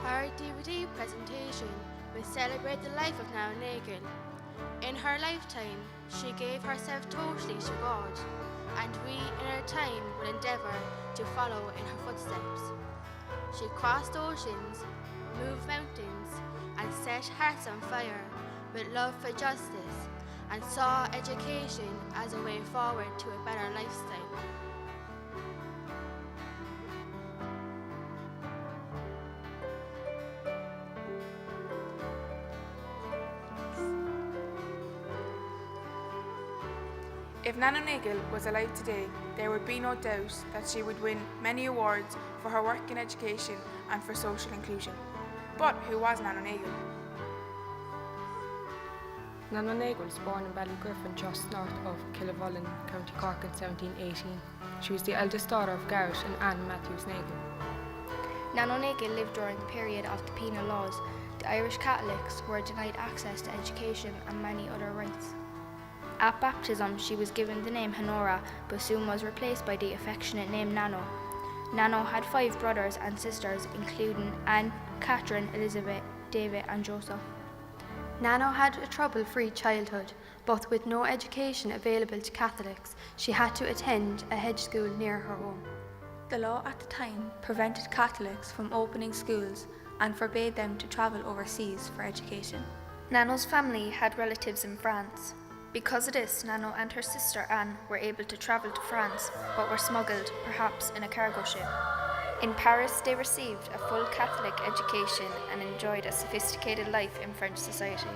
Our DVD presentation will celebrate the life of Nano Nagle. In her lifetime, she gave herself totally to God, and we in our time will endeavour to follow in her footsteps. She crossed oceans, moved mountains, and set hearts on fire with love for justice, and saw education as a way forward to a better lifestyle. If Nano Nagle was alive today, there would be no doubt that she would win many awards for her work in education and for social inclusion. But who was Nano Nagle? Nano Nagle was born in Ballygriffin, just north of Killavullen, County Cork in 1718. She was the eldest daughter of Garrett and Anne Matthews Nagle. Nano Nagle lived during the period of the penal laws. The Irish Catholics were denied access to education and many other rights. At baptism, she was given the name Honora, but soon was replaced by the affectionate name Nano. Nano had 5 brothers and sisters, including Anne, Catherine, Elizabeth, David and Joseph. Nano had a trouble-free childhood, but with no education available to Catholics, she had to attend a hedge school near her home. The law at the time prevented Catholics from opening schools and forbade them to travel overseas for education. Nano's family had relatives in France. Because of this, Nano and her sister Anne were able to travel to France, but were smuggled, perhaps in a cargo ship. In Paris, they received a full Catholic education and enjoyed a sophisticated life in French society.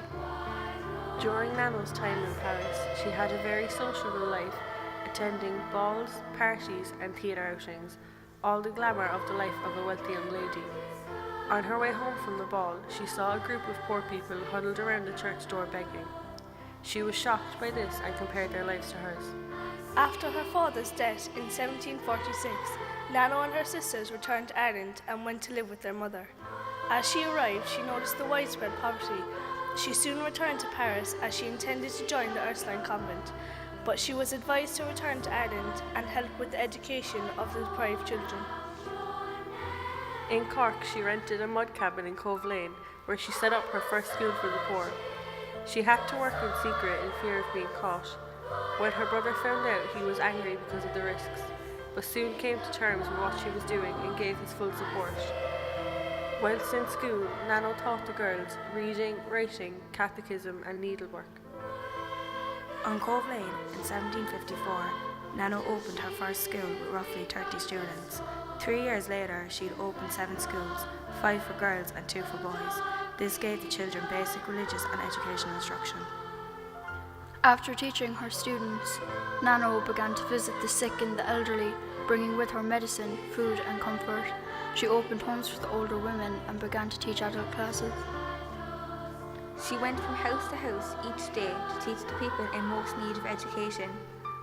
During Nano's time in Paris, she had a very sociable life, attending balls, parties and theatre outings, all the glamour of the life of a wealthy young lady. On her way home from the ball, she saw a group of poor people huddled around the church door begging. She was shocked by this and compared their lives to hers. After her father's death in 1746, Nano and her sisters returned to Ireland and went to live with their mother. As she arrived, she noticed the widespread poverty. She soon returned to Paris as she intended to join the Ursuline convent, but she was advised to return to Ireland and help with the education of the deprived children. In Cork, she rented a mud cabin in Cove Lane, where she set up her first school for the poor. She had to work in secret in fear of being caught. When her brother found out, he was angry because of the risks, but soon came to terms with what she was doing and gave his full support. Whilst in school, Nano taught the girls reading, writing, catechism and needlework. On Cove Lane in 1754, Nano opened her first school with roughly 30 students. 3 years later, she had opened 7 schools, 5 for girls and 2 for boys. This gave the children basic religious and educational instruction. After teaching her students, Nano began to visit the sick and the elderly, bringing with her medicine, food and comfort. She opened homes for the older women and began to teach adult classes. She went from house to house each day to teach the people in most need of education.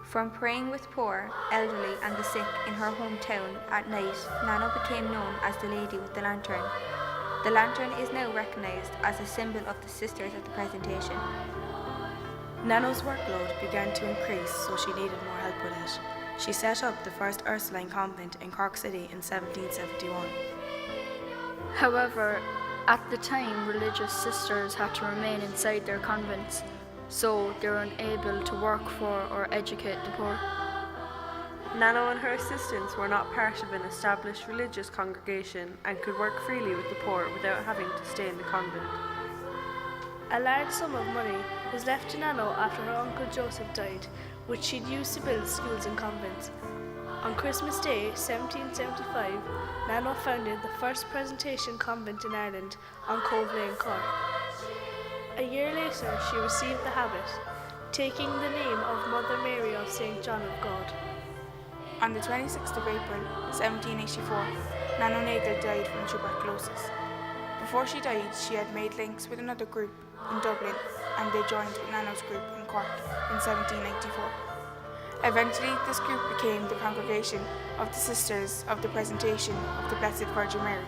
From praying with poor, elderly and the sick in her hometown at night, Nano became known as the Lady with the Lantern. The lantern is now recognised as a symbol of the Sisters of the Presentation. Nano's workload began to increase, so she needed more help with it. She set up the first Ursuline convent in Cork City in 1771. However, at the time, religious sisters had to remain inside their convents, so they were unable to work for or educate the poor. Nano and her assistants were not part of an established religious congregation and could work freely with the poor without having to stay in the convent. A large sum of money was left to Nano after her uncle Joseph died, which she'd used to build schools and convents. On Christmas Day, 1775, Nano founded the first Presentation convent in Ireland on Cove Lane, Cork. A year later, she received the habit, taking the name of Mother Mary of St. John of God. On the 26th of April, 1784, Nano Nagle died from tuberculosis. Before she died, she had made links with another group in Dublin, and they joined with Nano's group in Cork in 1794. Eventually, this group became the Congregation of the Sisters of the Presentation of the Blessed Virgin Mary.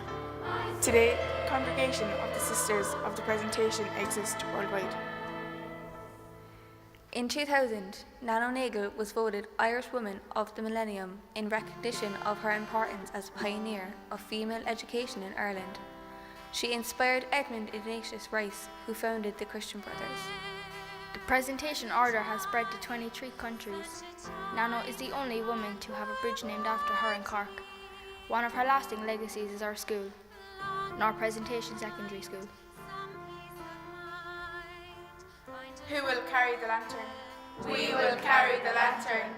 Today, the Congregation of the Sisters of the Presentation exists worldwide. In 2000, Nano Nagle was voted Irish Woman of the Millennium in recognition of her importance as pioneer of female education in Ireland. She inspired Edmund Ignatius Rice, who founded the Christian Brothers. The presentation order has spread to 23 countries. Nano is the only woman to have a bridge named after her in Cork. One of her lasting legacies is our school, Nor Presentation Secondary School. Who will carry the lantern? We will carry the lantern.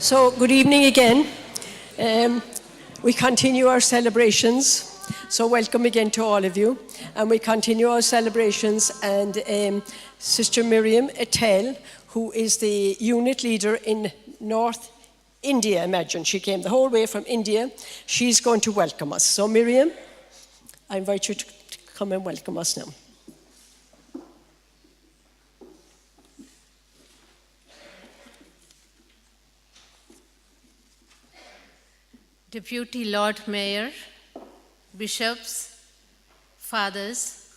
So, good evening again. We continue our celebrations. So, welcome again to all of you. And we continue our celebrations. And Sister Miriam Attell, who is the unit leader in North India, imagine. She came the whole way from India. She's going to welcome us. So, Miriam, I invite you to come and welcome us now. Deputy Lord Mayor, bishops, fathers,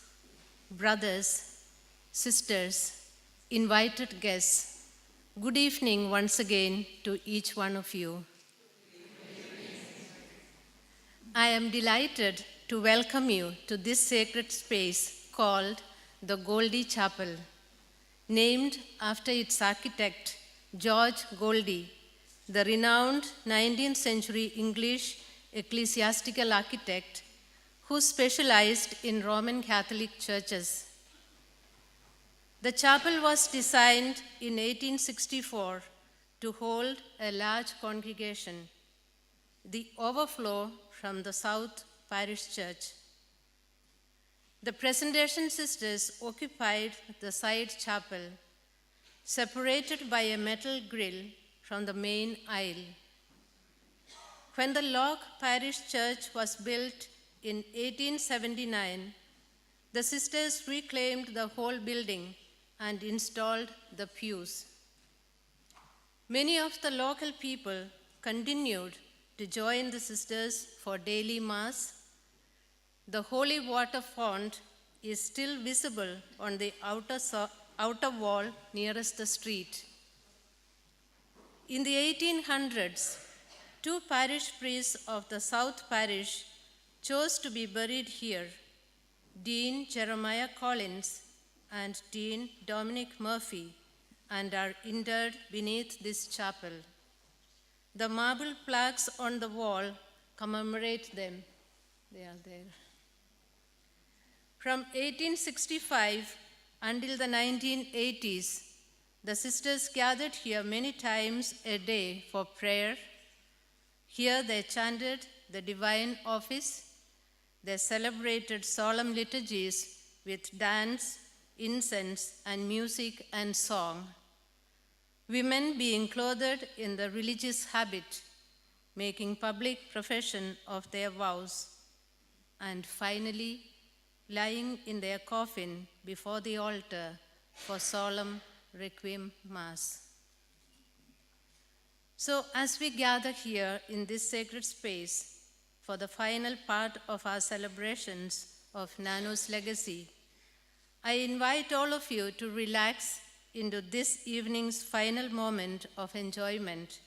brothers, sisters, invited guests, good evening once again to each one of you. I am delighted to welcome you to this sacred space called the Goldie Chapel, named after its architect, George Goldie, the renowned 19th century English ecclesiastical architect who specialized in Roman Catholic churches. The chapel was designed in 1864 to hold a large congregation, the overflow from the South Parish Church. The Presentation Sisters occupied the side chapel, separated by a metal grille from the main aisle. When the log parish church was built in 1879, the sisters reclaimed the whole building and installed the pews. Many of the local people continued to join the sisters for daily mass. The holy water font is still visible on the outer wall nearest the street. In the 1800s, two parish priests of the South Parish chose to be buried here Dean Jeremiah Collins, and Dean Dominic Murphy, and are interred beneath this chapel. The marble plaques on the wall commemorate them. They are there. From 1865 until the 1980s, the sisters gathered here many times a day for prayer. Here they chanted the divine office. They celebrated solemn liturgies with dance, incense, and music and song. Women being clothed in the religious habit, making public profession of their vows, and finally lying in their coffin before the altar for solemn requiem mass. So as we gather here in this sacred space for the final part of our celebrations of Nano's legacy, I invite all of you to relax into this evening's final moment of enjoyment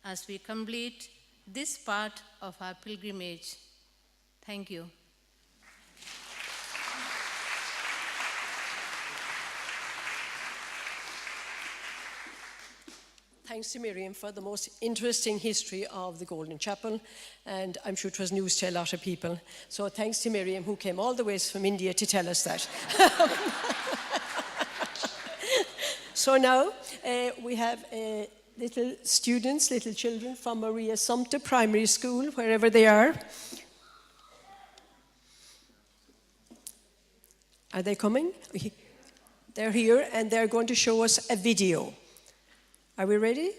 as we complete this part of our pilgrimage. Thank you. Thanks to Miriam for the most interesting history of the Golden Chapel, and I'm sure it was news to a lot of people. So thanks to Miriam, who came all the way from India to tell us that. So now we have little students, little children from Maria Sumter Primary School, wherever they are. Are they coming? They're here, and they're going to show us a video. Are we ready?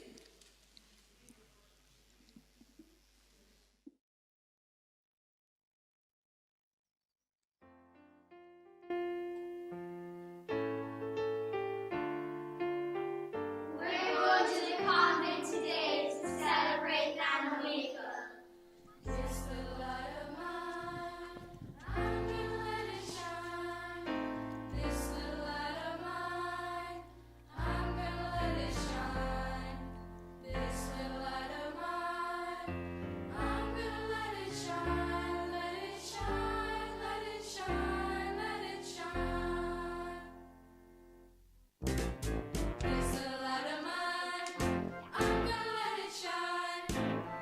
We're going to the convent today to celebrate Nano Nagle. This little light of mine, I'm gonna let it shine. This little light of mine, I'm gonna let it shine. This little light of mine, I'm gonna let it shine. Let it shine, let it shine, let it shine. This little light of mine, I'm gonna let it shine.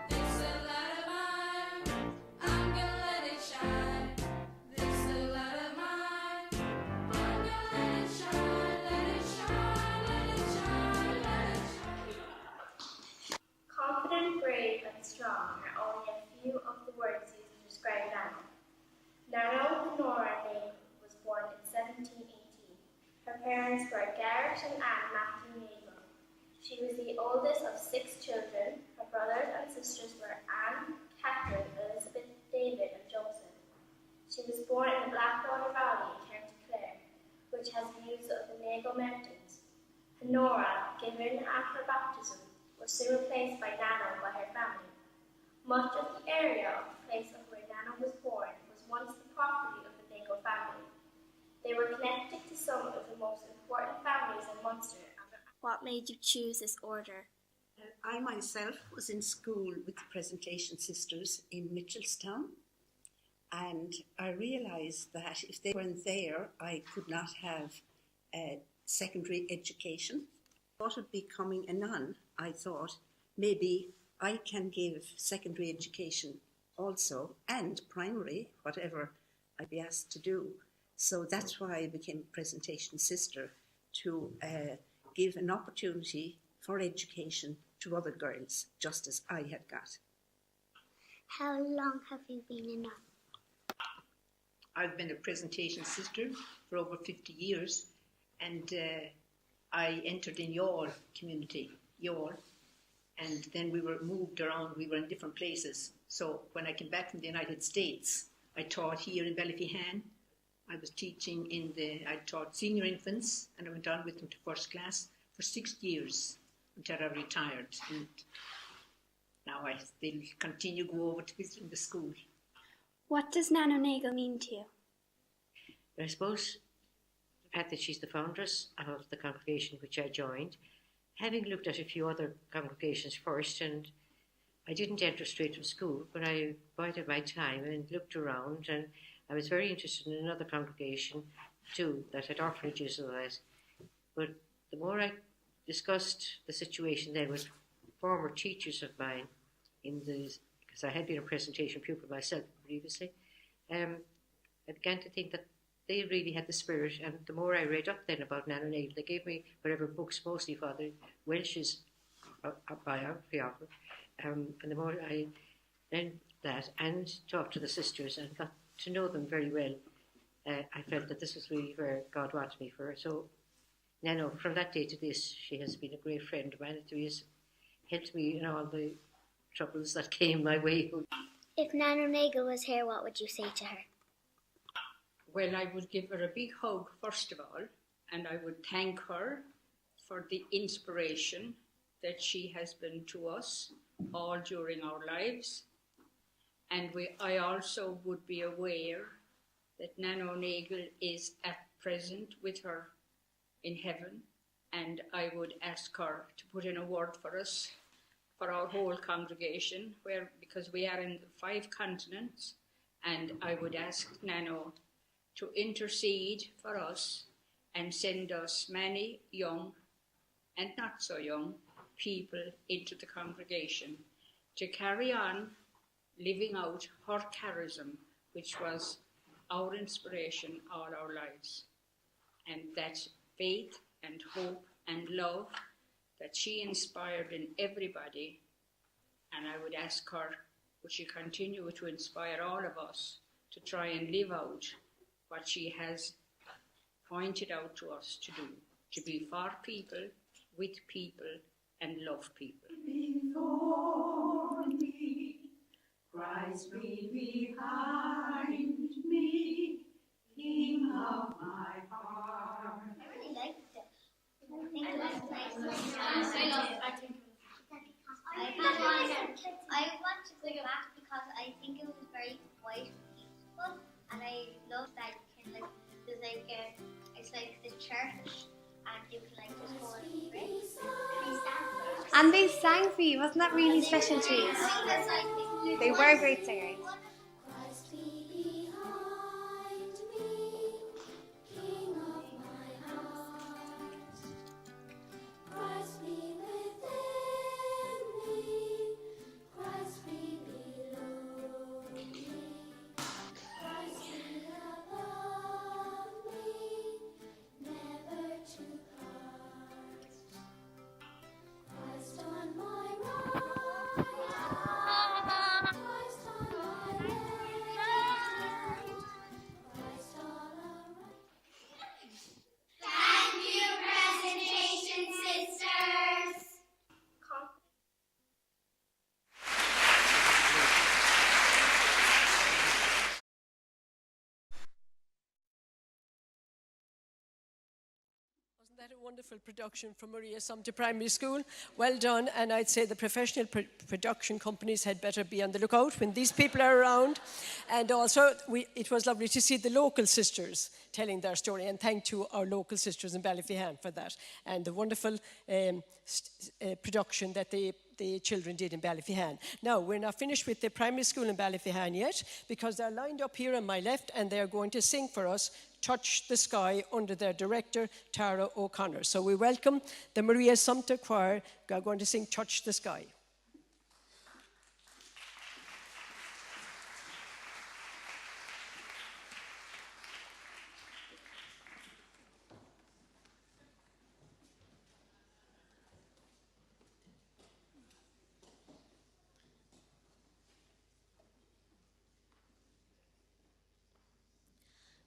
This little light of mine, I'm gonna let it shine. This little light of mine, I'm gonna let it shine. Let it shine, let it shine, let it shine. Confident, brave, and strong are only a few of the words used to describe Nano. Nano Nagle was born in 1718. Her parents were Garrett and Anne Matthew Nagle. She was the oldest of 6 children. Her brothers and sisters were Anne, Catherine, Elizabeth, David, and Joseph. She was born in the Blackwater Valley in County Clare, which has views of the Nagle Mountains. Honora, given at her baptism, was soon replaced by Nano by her family. Much of the area of the place of where Nano was born was once the property of the Nagle family. They were connected to some of the most important families in Munster. What made you choose this order? I myself was in school with the Presentation Sisters in Mitchelstown, and I realised that if they weren't there, I could not have secondary education. I thought of becoming a nun. I thought maybe I can give secondary education also, and primary, whatever I'd be asked to do. So that's why I became a Presentation Sister, to give an opportunity for education to other girls, just as I had got. How long have you been a nun? I've been a Presentation Sister for over 50 years, and I entered in your community, and then we were moved around, we were in different places. So when I came back from the United States, I taught here in Ballyfihan. I was teaching I taught senior infants, and I went on with them to first class for 6 years until I retired. And now I still continue to go over to visiting the school. What does Nano Nagle mean to you? I suppose the fact that she's the foundress of the congregation which I joined, having looked at a few other congregations first, and I didn't enter straight from school, but I bided my time and looked around, and I was very interested in another congregation too that had orphanages and that. But the more I discussed the situation then with former teachers of mine, because I had been a presentation pupil myself previously, I began to think that they really had the spirit. And the more I read up then about Nano Nagle, they gave me whatever books, mostly Father Welsh's biography of her. And the more I learned that and talked to the sisters and got to know them very well, I felt that this was really where God wanted me for her. So Nano, from that day to this, she has been a great friend of mine. It has helped me in all the troubles that came my way. If Nano Nagle was here, what would you say to her? Well, I would give her a big hug, first of all, and I would thank her for the inspiration that she has been to us all during our lives. And I also would be aware that Nano Nagle is at present with her in heaven, and I would ask her to put in a word for us, for our whole congregation, because we are in the 5 continents, and I would ask Nano to intercede for us and send us many young and not so young people into the congregation to carry on living out her charism, which was our inspiration all our lives. And that faith and hope and love that she inspired in everybody, and I would ask her, would she continue to inspire all of us to try and live out what she has pointed out to us to do, to be for people, with people, and love people. Before me, Christ be behind me, King of my heart. I really liked it. I want to go back because I think it was very quiet and peaceful, and I love that you can it's like the church, and you can just go and pray. And they sang for you, wasn't that really special to you? They were great singers. That a wonderful production from Maria Sumter Primary School. Well done, and I'd say the professional production companies had better be on the lookout when these people are around. And also, it was lovely to see the local sisters telling their story, and thank to our local sisters in Ballyfihan for that, and the wonderful production that the children did in Ballyfihan. Now, we're not finished with the primary school in Ballyfihan yet, because they're lined up here on my left, and they're going to sing for us Touch the Sky under their director, Tara O'Connor. So we welcome the Maria Sumter Choir, who are going to sing Touch the Sky.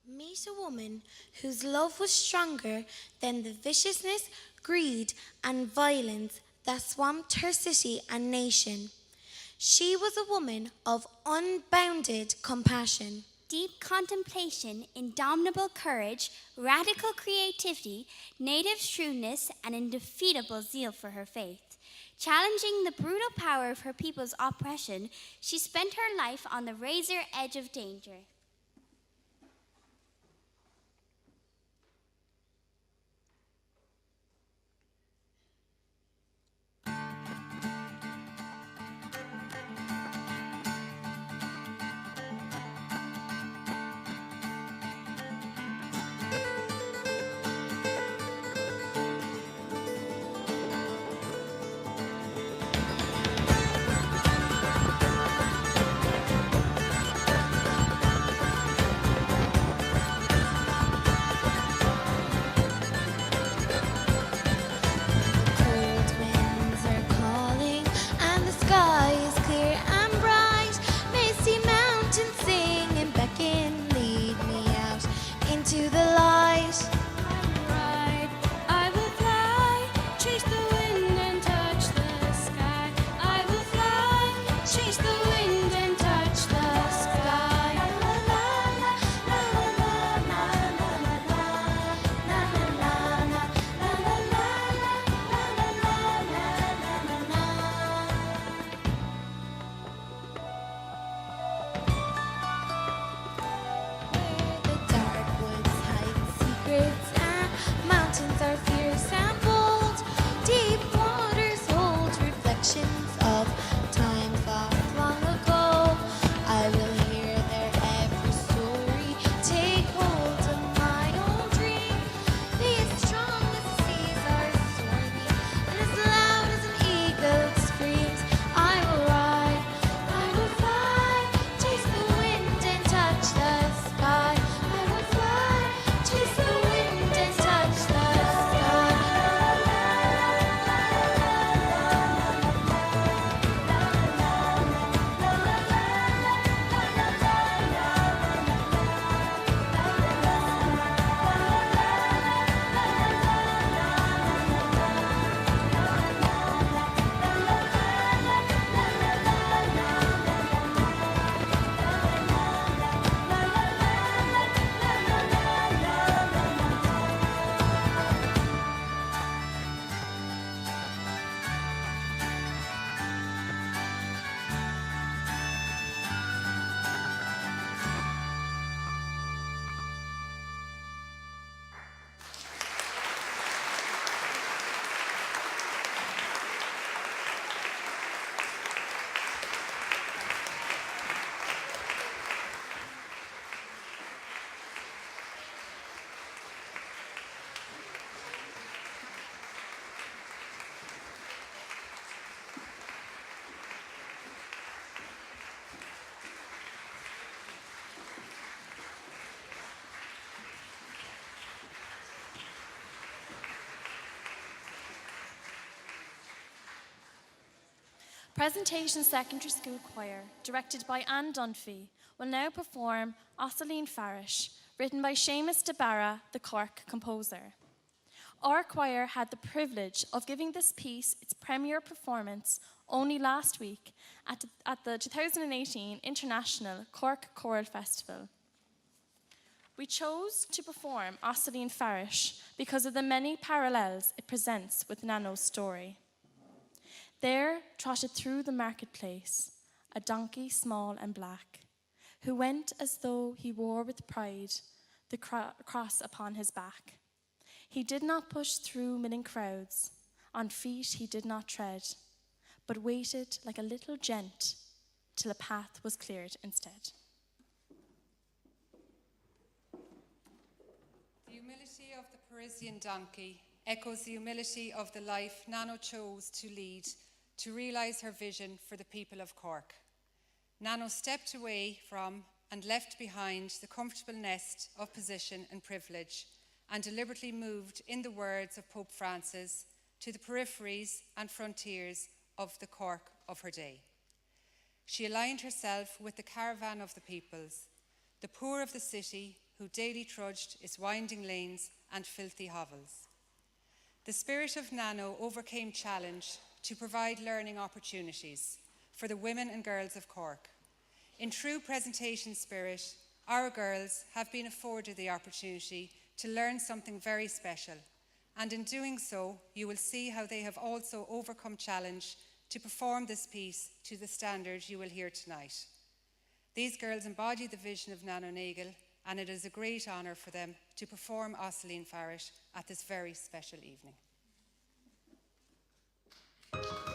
Meet a woman whose love was stronger than the viciousness, greed, and violence that swamped her city and nation. She was a woman of unbounded compassion, deep contemplation, indomitable courage, radical creativity, native shrewdness, and indefeatable zeal for her faith. Challenging the brutal power of her people's oppression, she spent her life on the razor edge of danger. chase the wind and touch the sky. La la la la la la la la la la Where the dark woods hide secrets and mountains are fierce and bold, deep waters hold reflections of times lost long ago. I will hear their every story, take hold of my own dream. Be as strong as the seas are stormy, and as loud as an eagle screams. I will ride, I will fly, chase the wind and touch the sky. I will fly, chase the wind and touch the sky. Presentation Secondary School Choir, directed by Anne Dunphy, will now perform Ossaline Farish, written by Seamus de Barra, the Cork composer. Our choir had the privilege of giving this piece its premiere performance only last week at the 2018 International Cork Choral Festival. We chose to perform Ossaline Farish because of the many parallels it presents with Nano's story. There trotted through the marketplace a donkey small and black, who went as though he wore with pride the cross upon his back. He did not push through milling crowds, on feet he did not tread, but waited like a little gent till a path was cleared instead. The humility of the Parisian donkey echoes the humility of the life Nano chose to lead to realise her vision for the people of Cork. Nano stepped away from and left behind the comfortable nest of position and privilege and deliberately moved, in the words of Pope Francis, to the peripheries and frontiers of the Cork of her day. She aligned herself with the caravan of the peoples, the poor of the city who daily trudged its winding lanes and filthy hovels. The spirit of Nano overcame challenge to provide learning opportunities for the women and girls of Cork. In true presentation spirit, our girls have been afforded the opportunity to learn something very special, and in doing so, you will see how they have also overcome challenge to perform this piece to the standard you will hear tonight. These girls embody the vision of Nano Nagle, and it is a great honour for them to perform Ossaline Farish at this very special evening. Near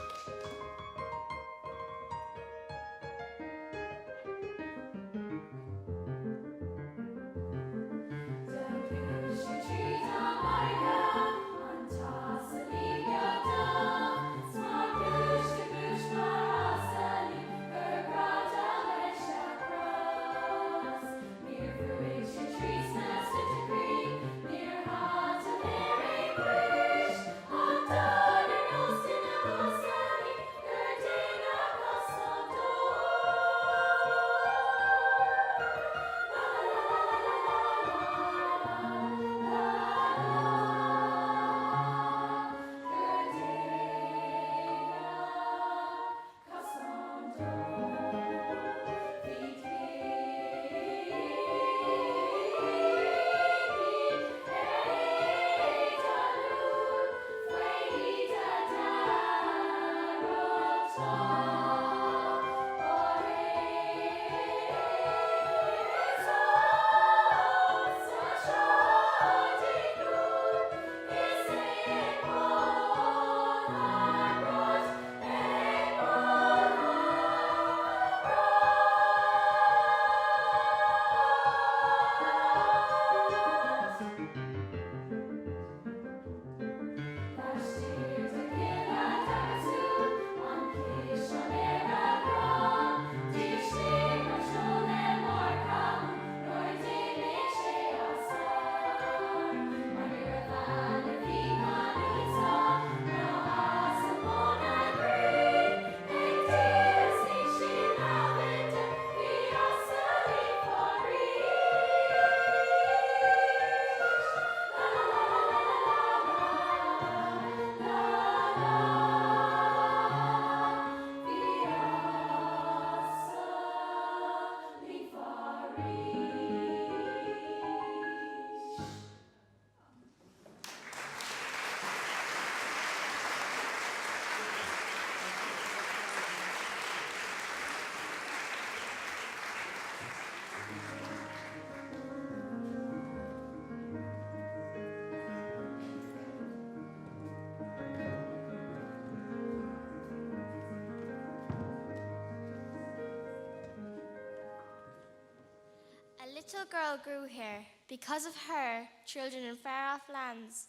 little girl grew here. Because of her, children in far-off lands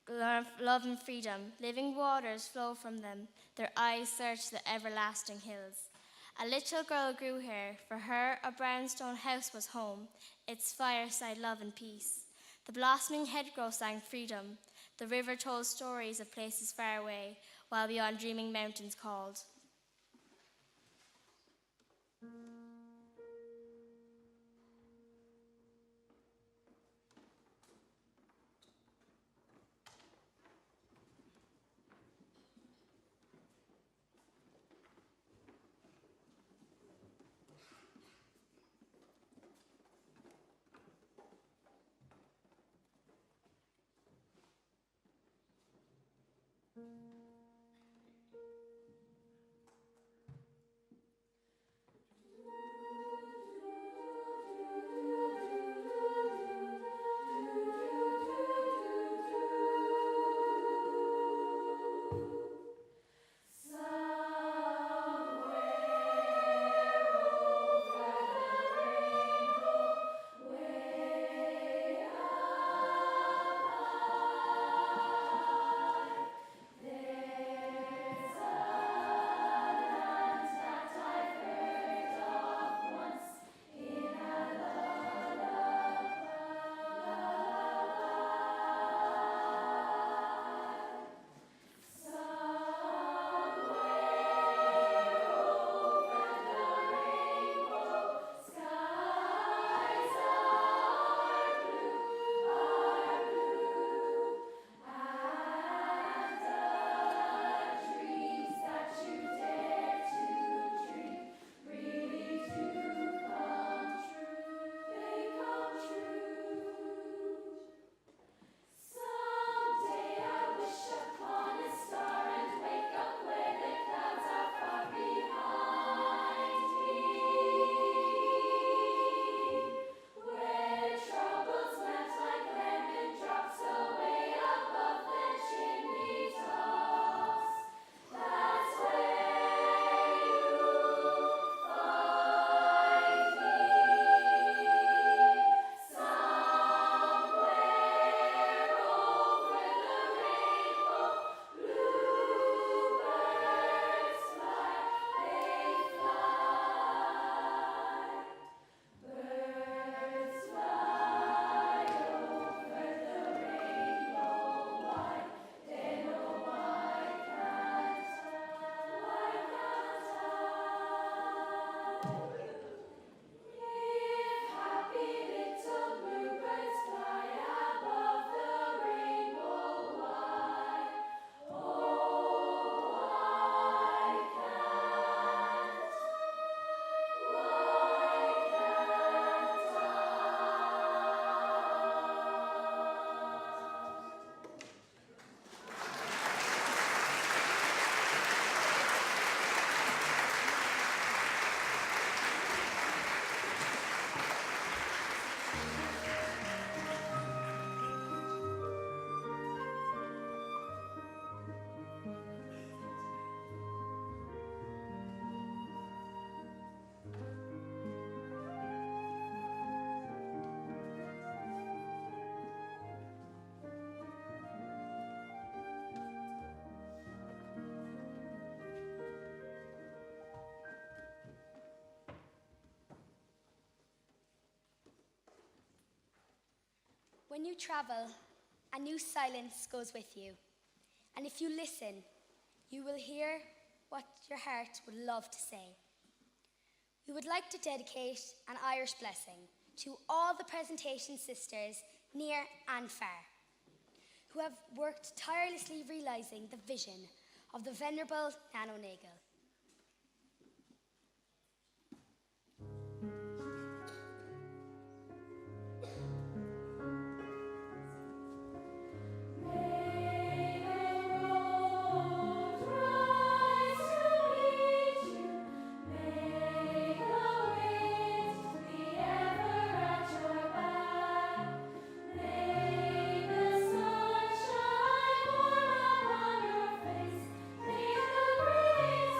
learn love and freedom. Living waters flow from them. Their eyes search the everlasting hills. A little girl grew here. For her, a brownstone house was home, its fireside love and peace. The blossoming hedgerow sang freedom. The river told stories of places far away, while beyond dreaming mountains called. When you travel, a new silence goes with you. And if you listen, you will hear what your heart would love to say. We would like to dedicate an Irish blessing to all the presentation sisters, near and far, who have worked tirelessly realising the vision of the Venerable Nano Nagle. Grace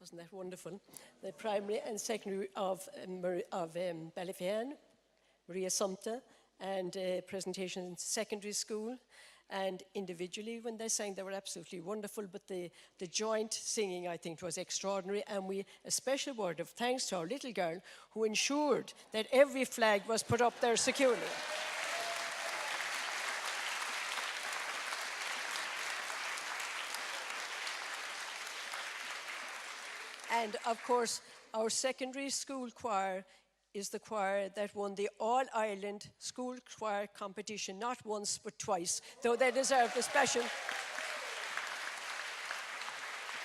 Wasn't that wonderful? The primary and secondary of Ballyfian, Maria Sumter, and presentation in secondary school. And individually, when they sang, they were absolutely wonderful. But the joint singing, I think, was extraordinary. And a special word of thanks to our little girl who ensured that every flag was put up there securely. And of course, our secondary school choir is the choir that won the All-Ireland School Choir Competition, not once but twice, though they deserved a special.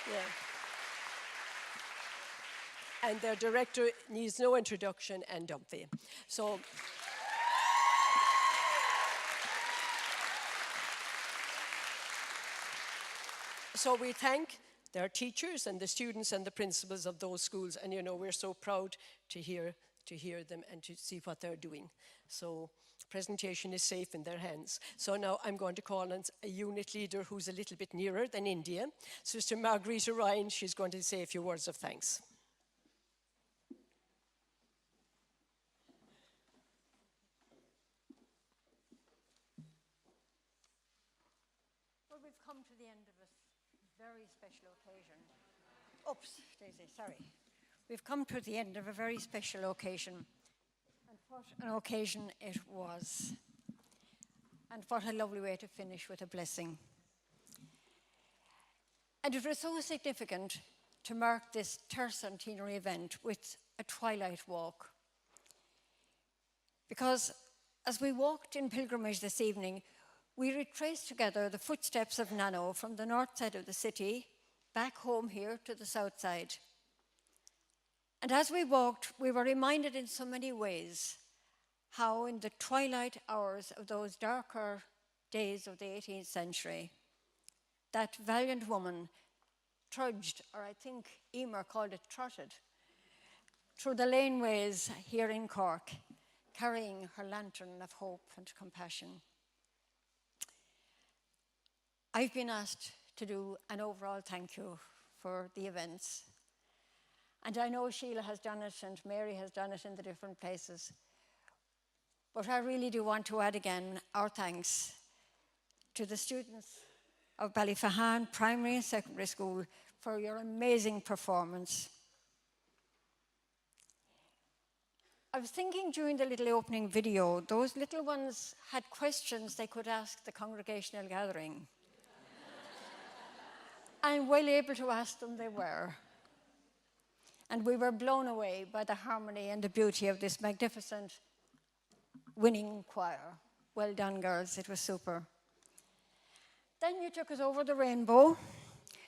Yeah. And their director needs no introduction, and Dumphy. So we thank their teachers and the students and the principals of those schools, and we're so proud to hear them and to see what they're doing. So presentation is safe in their hands. So now I'm going to call on a unit leader who's a little bit nearer than India, Sister Margarita Ryan. She's going to say a few words of thanks. Well, we've come to the end of a very special occasion. Oops, Daisy, sorry. We've come to the end of a very special occasion. And what an occasion it was. And what a lovely way to finish with a blessing. And it was so significant to mark this Tercentenary event with a twilight walk. Because as we walked in pilgrimage this evening, we retraced together the footsteps of Nano from the north side of the city back home here to the south side. And as we walked, we were reminded in so many ways how in the twilight hours of those darker days of the 18th century, that valiant woman trudged, or I think Emer called it trotted, through the laneways here in Cork, carrying her lantern of hope and compassion. I've been asked to do an overall thank you for the events. And I know Sheila has done it and Mary has done it in the different places. But I really do want to add again our thanks to the students of Ballyfahan Primary and Secondary School for your amazing performance. I was thinking during the little opening video, those little ones had questions they could ask the congregational gathering. And well able to ask them they were. And we were blown away by the harmony and the beauty of this magnificent winning choir. Well done, girls, it was super. Then you took us over the rainbow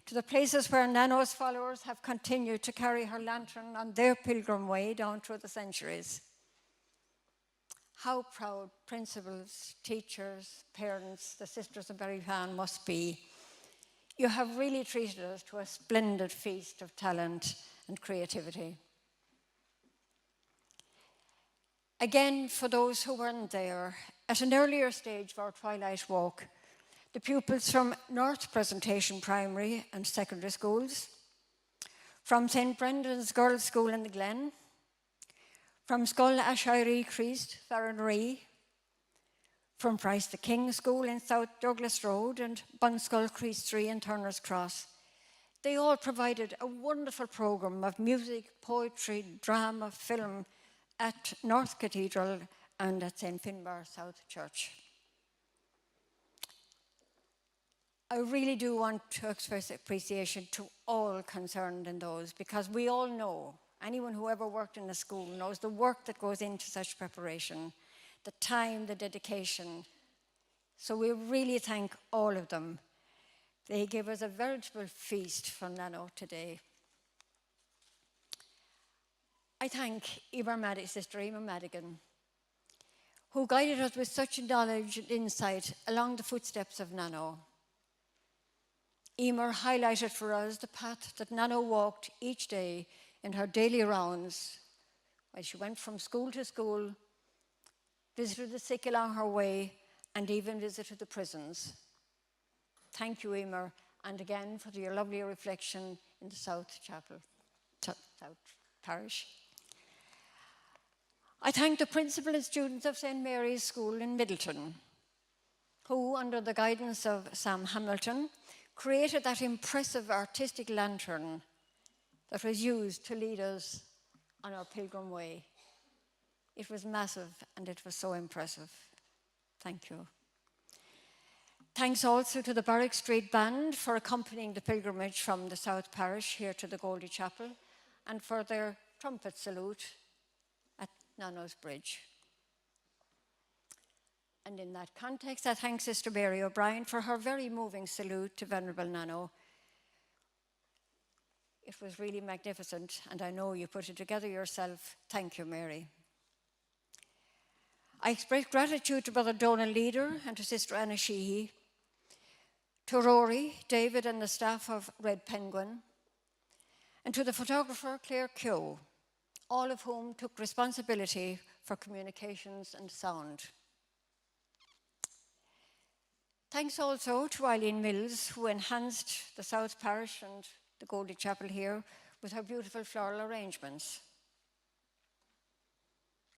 to the places where Nano's followers have continued to carry her lantern on their pilgrim way down through the centuries. How proud principals, teachers, parents, the sisters of Ballyfahan must be. You have really treated us to a splendid feast of talent and creativity. Again, for those who weren't there, at an earlier stage of our Twilight walk, the pupils from North Presentation Primary and Secondary Schools, from St. Brendan's Girls' School in the Glen, from Scoil Ashiree Christ, Farranree, from Price the King School in South Douglas Road and Bunskull Creastery in Turner's Cross. They all provided a wonderful programme of music, poetry, drama, film at North Cathedral and at St. Finbar South Church. I really do want to express appreciation to all concerned in those, because we all know, anyone who ever worked in a school knows the work that goes into such preparation, the time, the dedication. So we really thank all of them. They gave us a veritable feast for Nano today. I thank Sister Emer Madigan, who guided us with such knowledge and insight along the footsteps of Nano. Emer highlighted for us the path that Nano walked each day in her daily rounds, while she went from school to school, visited the sick along her way, and even visited the prisons. Thank you, Emer, and again for your lovely reflection in the South Chapel. South Parish. I thank the principal and students of St. Mary's School in Middleton, who, under the guidance of Sam Hamilton, created that impressive artistic lantern that was used to lead us on our pilgrim way. It was massive and it was so impressive. Thank you. Thanks also to the Barrack Street Band for accompanying the pilgrimage from the South Parish here to the Goldie Chapel and for their trumpet salute at Nano's Bridge. And in that context, I thank Sister Mary O'Brien for her very moving salute to Venerable Nano. It was really magnificent, and I know you put it together yourself. Thank you, Mary. I express gratitude to Brother Donal Leader and to Sister Anna Sheehy, to Rory, David, and the staff of Red Penguin, and to the photographer Claire Keogh, all of whom took responsibility for communications and sound. Thanks also to Eileen Mills, who enhanced the South Parish and the Goldie Chapel here with her beautiful floral arrangements.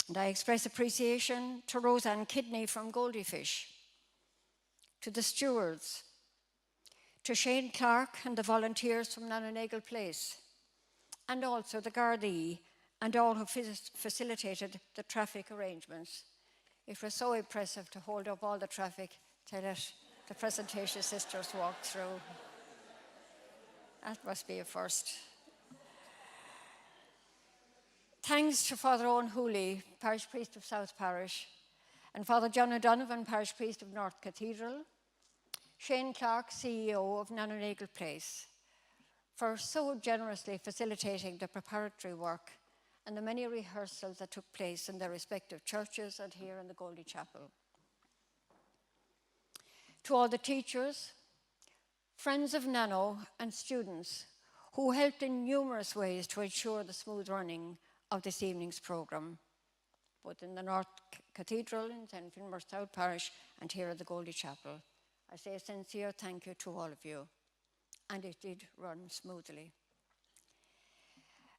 And I express appreciation to Roseanne Kidney from Goldie Fish, to the stewards, to Shane Clark and the volunteers from Nano Nagle Place, and also the Gardaí and all who facilitated the traffic arrangements. It was so impressive to hold up all the traffic to let the presentation sisters walk through. That must be a first. Thanks to Father Owen Hooley, Parish Priest of South Parish, and Father John O'Donovan, Parish Priest of North Cathedral, Shane Clark, CEO of Nano Nagle Place, for so generously facilitating the preparatory work and the many rehearsals that took place in their respective churches and here in the Goldie Chapel. To all the teachers, friends of Nano, and students who helped in numerous ways to ensure the smooth running of this evening's programme, both in the North Cathedral, in St. Finbarr South Parish, and here at the Goldie Chapel. I say a sincere thank you to all of you, and it did run smoothly.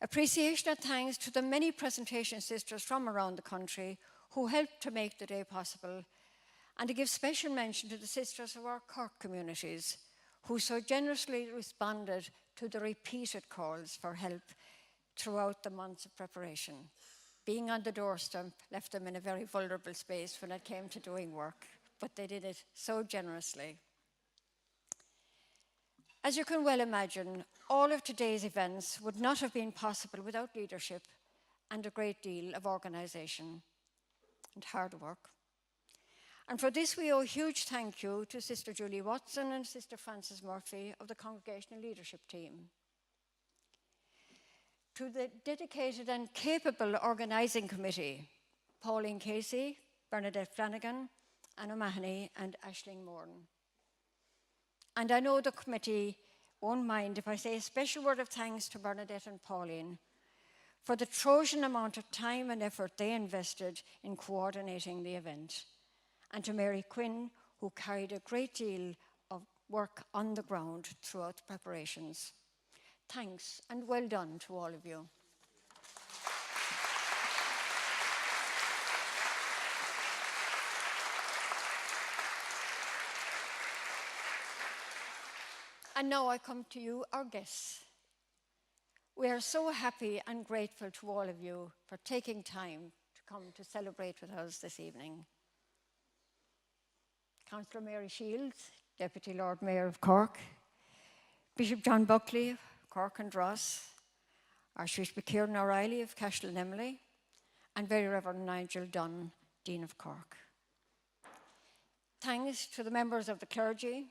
Appreciation and thanks to the many presentation sisters from around the country who helped to make the day possible, and to give special mention to the sisters of our Cork communities who so generously responded to the repeated calls for help throughout the months of preparation. Being on the doorstep left them in a very vulnerable space when it came to doing work, but they did it so generously. As you can well imagine, all of today's events would not have been possible without leadership and a great deal of organisation and hard work. And for this, we owe a huge thank you to Sister Julie Watson and Sister Frances Murphy of the Congregational Leadership Team. To the dedicated and capable organising committee, Pauline Casey, Bernadette Flanagan, Anna Mahoney, and Aisling Moran. And I know the committee won't mind if I say a special word of thanks to Bernadette and Pauline for the Trojan amount of time and effort they invested in coordinating the event, and to Mary Quinn, who carried a great deal of work on the ground throughout the preparations. Thanks and well done to all of you. And now I come to you, our guests. We are so happy and grateful to all of you for taking time to come to celebrate with us this evening. Councillor Mary Shields, Deputy Lord Mayor of Cork, Bishop John Buckley of Cork and Ross, Archbishop Kieran O'Reilly of Cashel and Emily, and Very Reverend Nigel Dunn, Dean of Cork. Thanks to the members of the clergy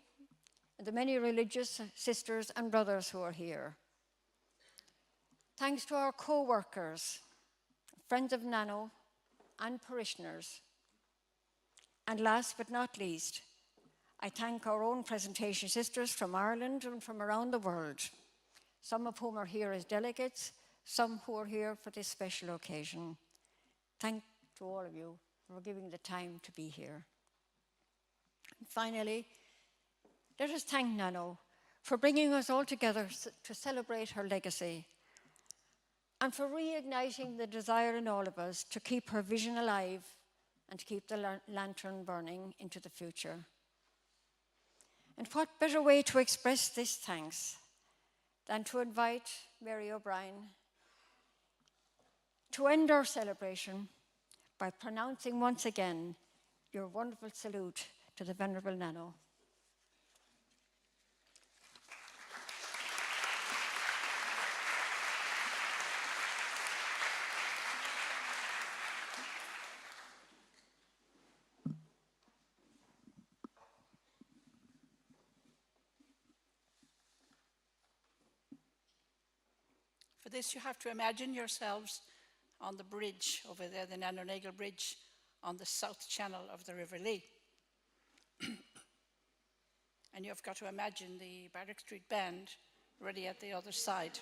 and the many religious sisters and brothers who are here. Thanks to our co-workers, friends of Nano, and parishioners. And last but not least, I thank our own presentation sisters from Ireland and from around the world, some of whom are here as delegates, some who are here for this special occasion. Thank to all of you for giving the time to be here. And finally, let us thank Nano for bringing us all together to celebrate her legacy and for reigniting the desire in all of us to keep her vision alive and to keep the lantern burning into the future. And what better way to express this thanks than to invite Mary O'Brien to end our celebration by pronouncing once again your wonderful salute to the Venerable Nano. For this, you have to imagine yourselves on the bridge over there, the Nano Nagle Bridge, on the south channel of the River Lee. And you've got to imagine the Barrack Street Band ready at the other side.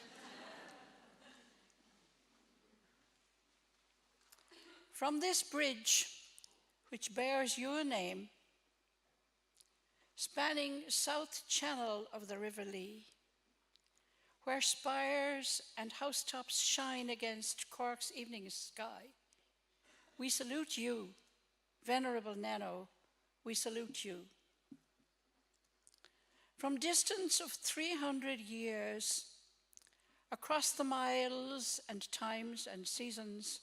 From this bridge, which bears your name, spanning south channel of the River Lee, where spires and housetops shine against Cork's evening sky, we salute you, Venerable Nano, we salute you. From distance of 300 years, across the miles and times and seasons,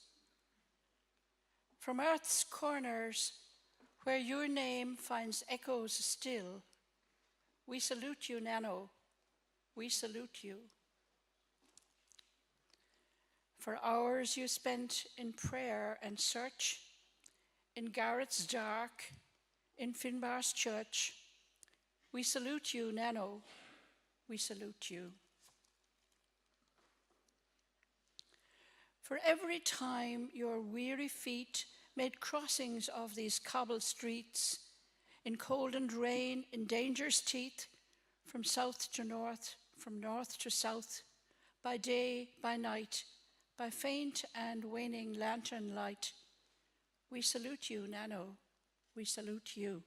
from earth's corners where your name finds echoes still, we salute you, Nano, we salute you. For hours you spent in prayer and search, in Garrett's dark, in Finbar's church, we salute you, Nano, we salute you. For every time your weary feet made crossings of these cobbled streets, in cold and rain, in danger's teeth, from south to north, from north to south, by day, by night, by faint and waning lantern light, we salute you, Nano, we salute you.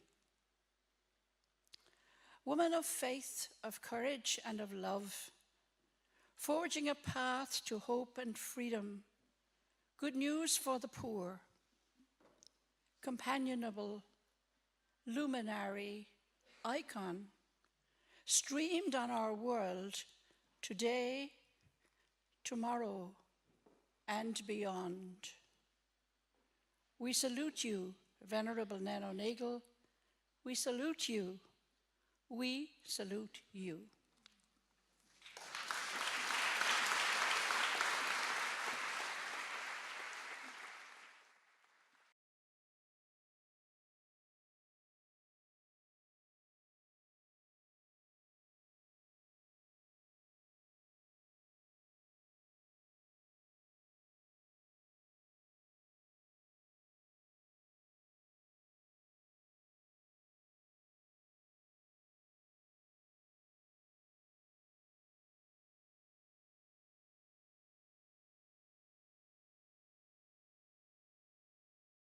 Woman of faith, of courage and of love, forging a path to hope and freedom, good news for the poor, companionable, luminary, icon, streamed on our world today, tomorrow, and beyond. We salute you, Venerable Nano Nagle. We salute you. We salute you.